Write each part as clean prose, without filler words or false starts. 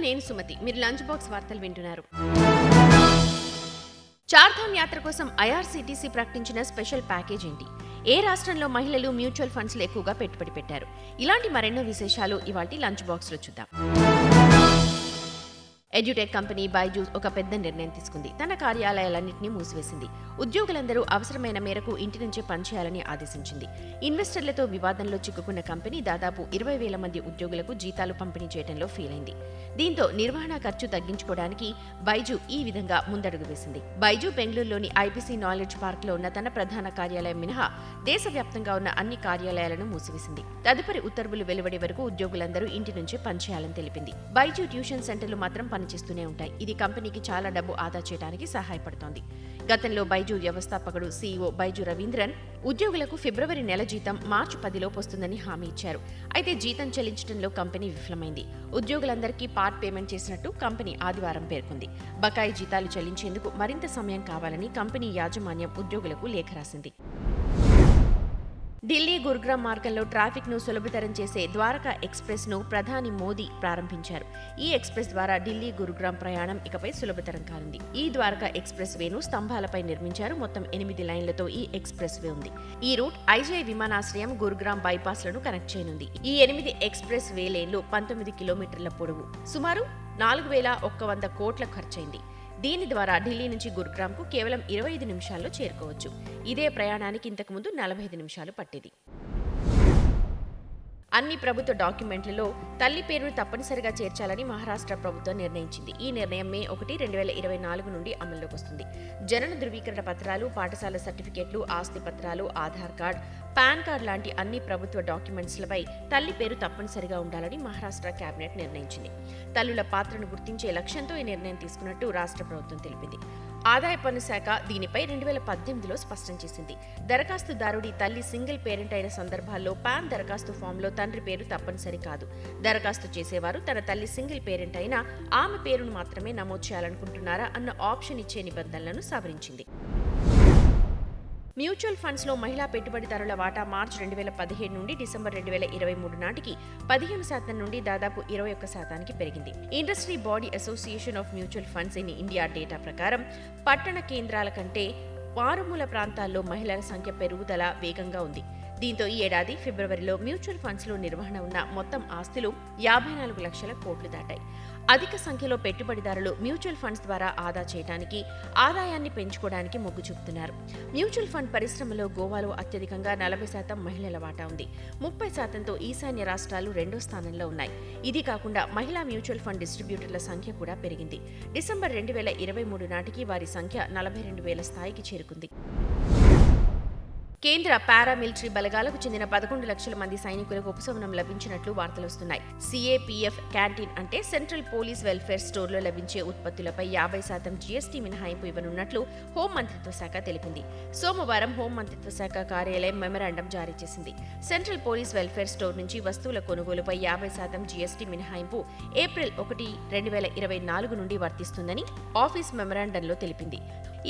నేను సుమతి. మీరు lunch box వార్తలు వింటున్నారు. చార్ధామ్ యాత్ర కోసం ఐఆర్సీటీసీ ప్రకటించిన స్పెషల్ ప్యాకేజ్ ఏంటి? ఏ రాష్ట్రంలో మహిళలు మ్యూచువల్ ఫండ్స్ లో ఎక్కువగా పెట్టుబడి పెట్టారు? ఇలాంటి మరెన్నో విశేషాలు ఇవాల్టి లంచ్ బాక్స్ లో చూద్దాం. ఎడ్యుటెక్ కంపెనీ బైజూస్ ఒక పెద్ద నిర్ణయం తీసుకుంది. తన కార్యాలయాలన్నింటినీ మూసివేసింది. ఉద్యోగులందరూ అవసరమైన మేరకు ఇంటి నుంచే పనిచేయాలని ఆదేశించింది. ఇన్వెస్టర్లతో వివాదంలో చిక్కుకున్న కంపెనీ దాదాపు 20,000 మంది ఉద్యోగులకు జీతాలు పంపిణీ చేయడంలో ఫెయిల్ అయింది. దీంతో నిర్వహణ ఖర్చు తగ్గించుకోవడానికి బైజూ ఈ విధంగా ముందడుగు వేసింది. బైజూ బెంగళూరులోని ఐబీసీ నాలెడ్జ్ పార్క్ లో ఉన్న తన ప్రధాన కార్యాలయం మినహా దేశవ్యాప్తంగా ఉన్న అన్ని కార్యాలయాలను మూసివేసింది. తదుపరి ఉత్తర్వులు వెలువడే వరకు ఉద్యోగులందరూ ఇంటి నుంచే పనిచేయాలని తెలిపింది. బైజూ ట్యూషన్ సెంటర్లు మాత్రం పనిచేస్తూనే ఉంటాయి. ఇది కంపెనీకి చాలా డబ్బు ఆదా చేయడానికి సహాయపడుతోంది. గతంలో బైజూ వ్యవస్థాపకుడు సీఈఓ బైజూ రవీంద్రన్ ఉద్యోగులకు ఫిబ్రవరి నెల జీతం మార్చి 10లోపు వస్తుందని హామీ ఇచ్చారు. అయితే జీతం చెల్లించడంలో కంపెనీ విఫలమైంది. ఉద్యోగులందరికీ పార్ట్ పేమెంట్ చేసినట్టు కంపెనీ ఆదివారం పేర్కొంది. బకాయి జీతాలు చెల్లించేందుకు మరింత సమయం కావాలని కంపెనీ యాజమాన్యం ఉద్యోగులకు లేఖ రాసింది. ఢిల్లీ గురుగ్రామ్ మార్గంలో ట్రాఫిక్ ను సులభతరం చేసే ద్వారకా ఎక్స్ప్రెస్ ను ప్రధాని మోదీ ప్రారంభించారు. ఈ ఎక్స్ప్రెస్ ద్వారా ఢిల్లీ గురుగ్రామ్ ప్రయాణం ఇకపై సులభతరం కానుంది. ఈ ద్వారకా ఎక్స్ప్రెస్ వేను స్తంభాలపై నిర్మించారు. మొత్తం 8 లైన్లతో ఈ ఎక్స్ప్రెస్ వే ఉంది. ఈ రూట్ ఐజీఐ విమానాశ్రయం గురుగ్రామ్ బైపాస్ లను కనెక్ట్ చేయనుంది. ఈ 8 ఎక్స్ప్రెస్ వే లేన్లు 19 కిలోమీటర్ల పొడవు, సుమారు 4,100 కోట్ల ఖర్చయింది. దీని ద్వారా ఢిల్లీ నుంచి గురుగ్రామ్కు కేవలం 25 నిమిషాల్లో చేరుకోవచ్చు. ఇదే ప్రయాణానికి ఇంతకుముందు 45 నిమిషాలు పట్టేది. అన్ని ప్రభుత్వ డాక్యుమెంట్లలో తల్లి పేరును తప్పనిసరిగా చేర్చాలని మహారాష్ట్ర ప్రభుత్వం నిర్ణయించింది. ఈ నిర్ణయం మే 1, 2024 నుండి అమల్లోకి వస్తుంది. జనన ధృవీకరణ పత్రాలు, పాఠశాల సర్టిఫికెట్లు, ఆస్తి పత్రాలు, ఆధార్ కార్డ్, పాన్ కార్డ్ లాంటి అన్ని ప్రభుత్వ డాక్యుమెంట్స్లపై తల్లి పేరు తప్పనిసరిగా ఉండాలని మహారాష్ట్ర కేబినెట్ నిర్ణయించింది. తల్లుల పాత్రను గుర్తించే లక్ష్యంతో ఈ నిర్ణయం తీసుకున్నట్టు రాష్ట్ర ప్రభుత్వం తెలిపింది. ఆదాయ పన్ను శాఖ దీనిపై 2018లో స్పష్టం చేసింది. దరఖాస్తుదారుడి తల్లి సింగిల్ పేరెంట్ అయిన సందర్భాల్లో పాన్ దరఖాస్తు ఫామ్లో తండ్రి పేరు తప్పనిసరి కాదు. దరఖాస్తు చేసేవారు తన తల్లి సింగిల్ పేరెంట్ అయినా ఆమె పేరును మాత్రమే నమోదు చేయాలనుకుంటున్నారా అన్న ఆప్షన్ ఇచ్చే నిబంధనలను సవరించింది. మ్యూచువల్ ఫండ్స్ లో మహిళా పెట్టుబడిదారుల వాటా మార్చి 2017 నుండి డిసెంబర్ 2023 నాటికి 15% నుండి దాదాపు 21%కి పెరిగింది. Industry body association of mutual funds in India data ప్రకారం పట్టణ కేంద్రాల కంటే మారుమూల ప్రాంతాల్లో మహిళల సంఖ్య పెరుగుదల వేగంగా ఉంది. దీంతో ఈ ఏడాది ఫిబ్రవరిలో మ్యూచువల్ ఫండ్స్ లో నిర్వహణ ఉన్న మొత్తం ఆస్తులు 54 లక్షల కోట్లు దాటాయి. అధిక సంఖ్యలో పెట్టుబడిదారులు మ్యూచువల్ ఫండ్స్ ద్వారా ఆదా చేయడానికి, ఆదాయాన్ని పెంచుకోవడానికి మొగ్గు చూపుతున్నారు. మ్యూచువల్ ఫండ్ పరిశ్రమలో గోవాలో అత్యధికంగా 40% మహిళల వాటా ఉంది. 30%తో ఈశాన్య రాష్ట్రాలు 2వ స్థానంలో ఉన్నాయి. ఇది కాకుండా మహిళా మ్యూచువల్ ఫండ్ డిస్ట్రిబ్యూటర్ల సంఖ్య కూడా పెరిగింది. డిసెంబర్ 2023 నాటికి వారి సంఖ్య 42,000 స్థాయికి చేరుకుంది. కేంద్ర పారామిలిటరీ బలగాలకు చెందిన 11 లక్షల మంది సైనికులకు ఉపశమనం లభించినట్లు వార్తలొస్తున్నాయి. సిఏపీఎఫ్ క్యాంటీన్ అంటే సెంట్రల్ పోలీస్ వెల్ఫేర్ స్టోర్లో లభించే ఉత్పత్తులపై 50% జీఎస్టీ మినహాయింపు ఇవ్వనున్నట్లు హోంమంత్రిత్వ శాఖ తెలిపింది. సోమవారం హోంమంత్రిత్వ శాఖ కార్యాలయం మెమరాండం జారీ చేసింది. సెంట్రల్ పోలీస్ వెల్ఫేర్ స్టోర్ నుంచి వస్తువుల కొనుగోలుపై 50% జీఎస్టీ మినహాయింపు ఏప్రిల్ 1, 2024 నుండి వర్తిస్తుందని ఆఫీస్ మెమరాండంలో తెలిపింది.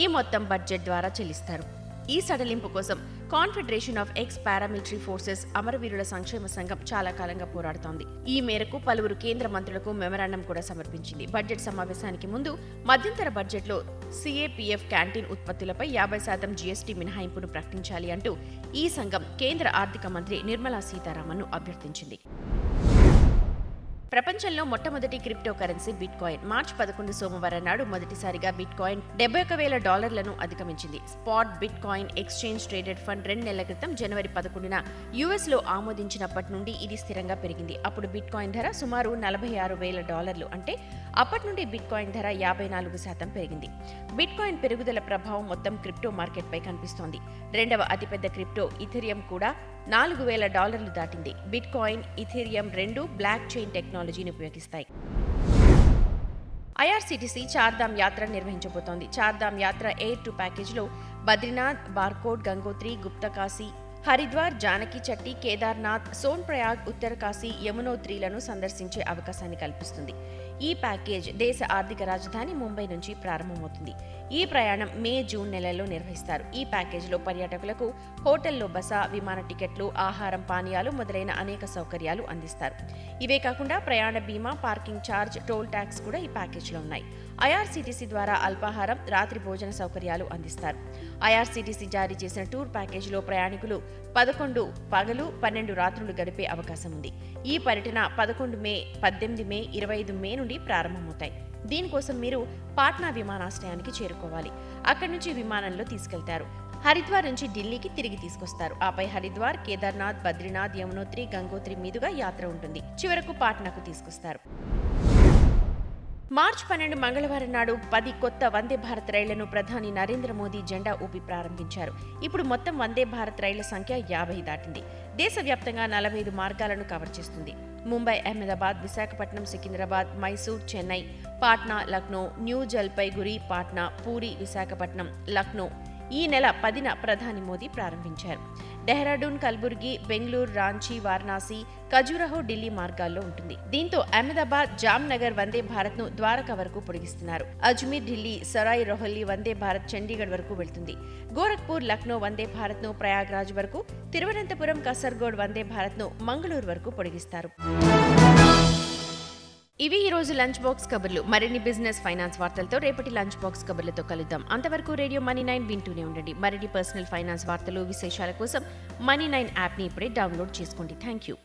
ఈ మొత్తం బడ్జెట్ ద్వారా చెల్లిస్తారు. ఈ సడలింపు కోసం confederation of X paramilitary forces అమరవీరుల సంక్షేమ సంఘం చాలా కాలంగా పోరాడుతోంది. ఈ మేరకు పలువురు కేంద్ర మంత్రులకు మెమరాండం కూడా సమర్పించింది. బడ్జెట్ సమావేశానికి ముందు మధ్యంతర బడ్జెట్లో సిఏపీఎఫ్ క్యాంటీన్ ఉత్పత్తులపై 50% జీఎస్టీ మినహాయింపును ప్రకటించాలి అంటూ ఈ సంఘం కేంద్ర ఆర్థిక మంత్రి నిర్మలా సీతారామన్ను అభ్యర్థించింది. ప్రపంచంలో మొట్టమొదటి క్రిప్టో కరెన్సీ బిట్ కాయిన్ మార్చి 11 సోమవారం నాడు మొదటిసారిగా బిట్ కాయిన్ $71,000 అధిగమించింది. Spot bitcoin exchange traded fund 2 నెలల క్రితం జనవరి 11న యుఎస్లో ఆమోదించినప్పటి నుండి ఇది స్థిరంగా పెరిగింది. అప్పుడు బిట్ కాయిన్ ధర సుమారు $46,000. అంటే అప్పటి నుండి బిట్ కాయిన్ ధర 54% పెరిగింది. బిట్ కాయిన్ పెరుగుదల ప్రభావం మొత్తం క్రిప్టో మార్కెట్ పై కనిపిస్తోంది. రెండవ అతిపెద్ద క్రిప్టో ఇథెరియం కూడా $4,000 దాటింది. బిట్ కాయిన్, ఇథెరియం రెండూ బ్లాక్ చైన్ టెక్నాలజీని ఉపయోగిస్తాయి. ఐఆర్సీటీసీ చార్ధామ్ యాత్ర నిర్వహించబోతోంది. చార్ధామ్ యాత్ర ఎయిర్ టు ప్యాకేజ్లో బద్రీనాథ్, బార్కోట్, గంగోత్రి, గుప్తకాశీ, హరిద్వార్, జానకి చట్టి, కేదార్నాథ్, సోన్ ప్రయాగ్, ఉత్తరకాశీ, యమునోత్రిలను సందర్శించే అవకాశాన్ని కల్పిస్తుంది. ఈ ప్యాకేజ్ దేశ ఆర్థిక రాజధాని ముంబై నుంచి ప్రారంభమవుతుంది. ఈ ప్రయాణం మే, జూన్ నెలల్లో నిర్వహిస్తారు. ఈ ప్యాకేజీలో పర్యాటకులకు హోటల్లో బస, విమాన టికెట్లు, ఆహారం, పానీయాలు మొదలైన అనేక సౌకర్యాలు అందిస్తారు. ఇవే కాకుండా ప్రయాణ బీమా, పార్కింగ్ ఛార్జ్, టోల్ ట్యాక్స్ కూడా ఈ ప్యాకేజీలో ఉన్నాయి. ఐఆర్సీటీసీ ద్వారా అల్పాహారం, రాత్రి భోజన సౌకర్యాలు అందిస్తారు. ఐఆర్సీటీసీ జారీ చేసిన టూర్ ప్యాకేజీలో ప్రయాణికులు 11 పగలు, 12 రాత్రులు గడిపే అవకాశం ఉంది. ఈ పర్యటన 11 మే, 18 మే, 25 మే నుండి ప్రారంభమవుతాయి. దీనికోసం మీరు పాట్నా విమానాశ్రయానికి చేరుకోవాలి. అక్కడి నుంచి విమానంలో తీసుకెళ్తారు. హరిద్వార్ నుంచి ఢిల్లీకి తిరిగి తీసుకొస్తారు. ఆపై హరిద్వార్, కేదార్నాథ్, బద్రీనాథ్, యమునోత్రి, గంగోత్రి మీదుగా యాత్ర ఉంటుంది. చివరకు పాట్నాకు తీసుకొస్తారు. మార్చి 12 మంగళవారం నాడు 10 కొత్త వందే భారత్ రైళ్లను ప్రధాని నరేంద్ర మోదీ జెండా ఊపి ప్రారంభించారు. ఇప్పుడు మొత్తం వందే భారత్ రైళ్ల సంఖ్య 50 దాటింది. దేశవ్యాప్తంగా 45 మార్గాలను కవర్ చేస్తుంది. ముంబై, అహ్మదాబాద్, విశాఖపట్నం, సికింద్రాబాద్, మైసూర్, చెన్నై, పాట్నా, లక్నో, న్యూ జల్పైగురి, పాట్నా, పూరి, విశాఖపట్నం, లక్నో ఈ నెల 10న ప్రధాని మోదీ ప్రారంభించారు. డెహ్రాడూన్, కల్బుర్గి, బెంగళూరు, రాంచీ, వారణాసి, ఖజురహో, ఢిల్లీ మార్గాల్లో ఉంటుంది. దీంతో అహ్మదాబాద్, జామ్నగర్ వందే భారత్ ను ద్వారకా వరకు పొడిగిస్తున్నారు. అజ్మీర్, ఢిల్లీ, సరాయ్ రోహిల్లీ వందే భారత్ చండీగఢ్ వరకు వెళ్తుంది. గోరఖ్పూర్, లక్నో వందే భారత్ ను ప్రయాగ్రాజ్ వరకు, తిరువనంతపురం, కసర్గోడ్ వందే భారత్ ను మంగళూరు వరకు పొడిగిస్తారు. ఇవి ఈ రోజు లంచ్ బాక్స్ కబుర్లు. మరిన్ని బిజినెస్, ఫైనాన్స్ వార్తలతో రేపటి లంచ్ బాక్స్ కబుర్లతో కలుద్దాం. అంతవరకు రేడియో మనీ 9 వింటూనే ఉండండి. మరిన్ని పర్సనల్ ఫైనాన్స్ వార్తలు, విశేషాల కోసం మనీ 9 యాప్ని ఇప్పుడే డౌన్లోడ్ చేసుకోండి. Thank you.